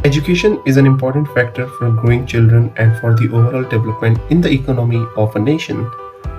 Education is an important factor for growing children and for the overall development in the economy of a nation.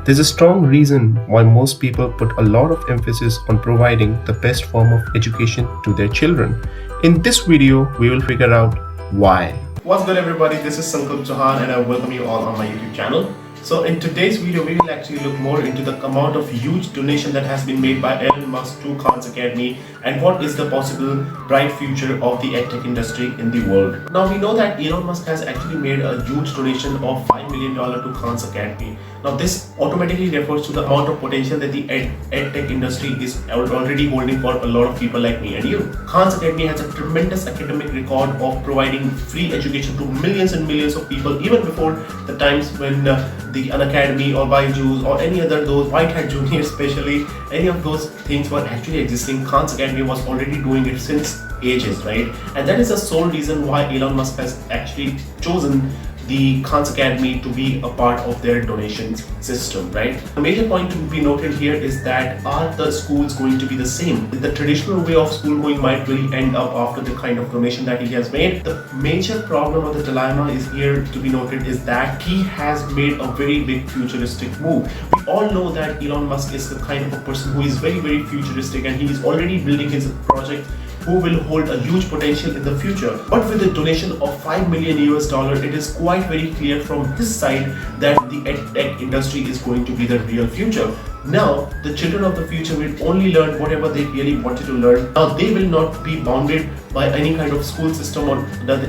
There's a strong reason why most people put a lot of emphasis on providing the best form of education to their children. In this video, we will figure out why. What's good, everybody? This is Sankalp Chauhan and I welcome you all on my YouTube channel. So in today's video, we will actually look more into the amount of huge donation that has been made by Elon Musk to Khan's Academy and what is the possible bright future of the edtech industry in the world. Now we know that Elon Musk has actually made a huge donation of $5 million to Khan's Academy. Now this automatically refers to the amount of potential that the edtech industry is already holding for a lot of people like me and you. Khan's Academy has a tremendous academic record of providing free education to millions and millions of people even before the times when the Unacademy or Byju's or any other those White Hat Junior especially, any of those things were actually existing. Khan's Academy was already doing it since ages, right? And that is the sole reason why Elon Musk has actually chosen the Khan's Academy to be a part of their donations system, right? The major point to be noted here is that are the schools going to be the same? The traditional way of school going might really end up after the kind of donation that he has made. The major problem or the dilemma is here to be noted is that he has made a very big futuristic move. We all know that Elon Musk is the kind of a person who is very, very futuristic and he is already building his project who will hold a huge potential in the future. But with the donation of $5 million, it is quite very clear from his side that the edtech industry is going to be the real future. Now, the children of the future will only learn whatever they really wanted to learn. Now, they will not be bounded by any kind of school system or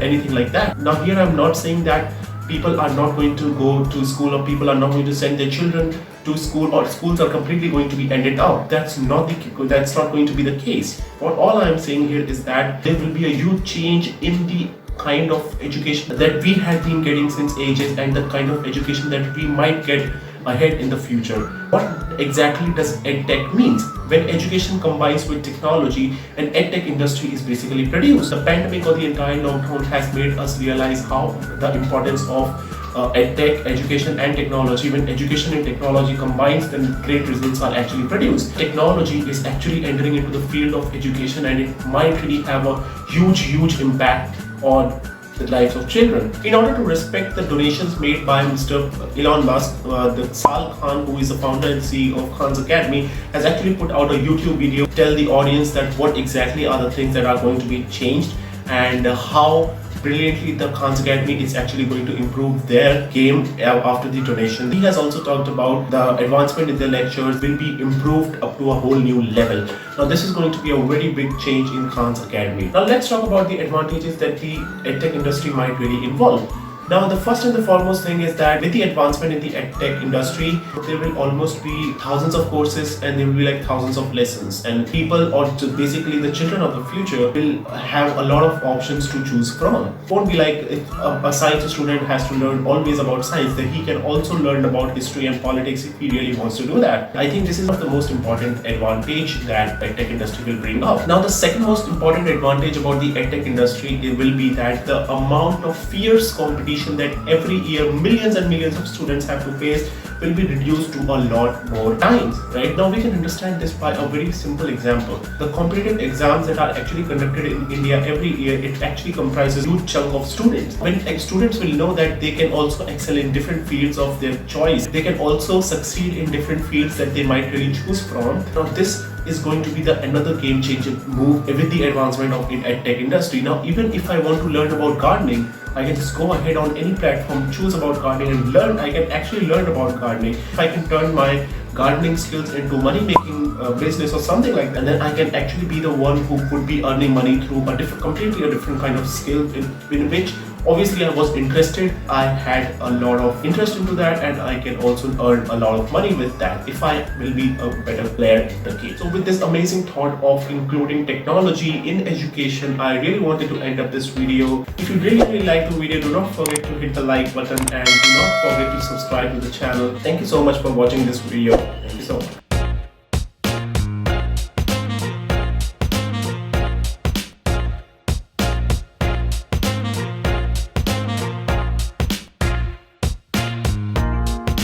anything like that. Now, here I'm not saying that people are not going to go to school or people are not going to send their children to school or schools are completely going to be ended out. That's not going to be the case. What all I am saying here is that there will be a huge change in the kind of education that we have been getting since ages and the kind of education that we might get ahead in the future. What exactly does edtech means? When education combines with technology, an edtech industry is basically produced. The pandemic or the entire lockdown has made us realize how the importance of edtech, education and technology. When education and technology combines, then great results are actually produced. Technology is actually entering into the field of education and it might really have a huge impact on the lives of children. In order to respect the donations made by Mr. Elon Musk, the Sal Khan, who is the founder and CEO of Khan's Academy, has actually put out a YouTube video to tell the audience that what exactly are the things that are going to be changed and how brilliantly the Khan's Academy is actually going to improve their game after the donation. He has also talked about the advancement in the lectures will be improved up to a whole new level. Now this is going to be a very big change in Khan's Academy. Now let's talk about the advantages that the edtech industry might really involve. Now the first and the foremost thing is that with the advancement in the edtech industry, there will almost be thousands of courses and there will be like thousands of lessons, and people or basically the children of the future will have a lot of options to choose from. It won't be like if a science student has to learn always about science, then he can also learn about history and politics if he really wants to do that. I think this is one of the most important advantage that edtech industry will bring up. Now the second most important advantage about the edtech industry will be that the amount of fierce competition that every year millions and millions of students have to face will be reduced to a lot more times. Right now we can understand this by a very simple example. The competitive exams that are actually conducted in India every year, it actually comprises a huge chunk of students. When students will know that they can also excel in different fields of their choice, they can also succeed in different fields that they might really choose from. Now this is going to be another game changing move with the advancement of the edtech industry. Now even if I want to learn about gardening, I can just go ahead on any platform, choose about gardening and learn. I can actually learn about gardening. If I can turn my gardening skills into money making business or something like that, and then I can actually be the one who would be earning money through completely different kind of skill in which obviously I was interested. I had a lot of interest into that and I can also earn a lot of money with that if I will be a better player in the game. So with this amazing thought of including technology in education, I really wanted to end up this video. If you really like the video, do not forget to hit the like button and do not forget to subscribe to the channel. Thank you so much for watching this video. Thank you so much.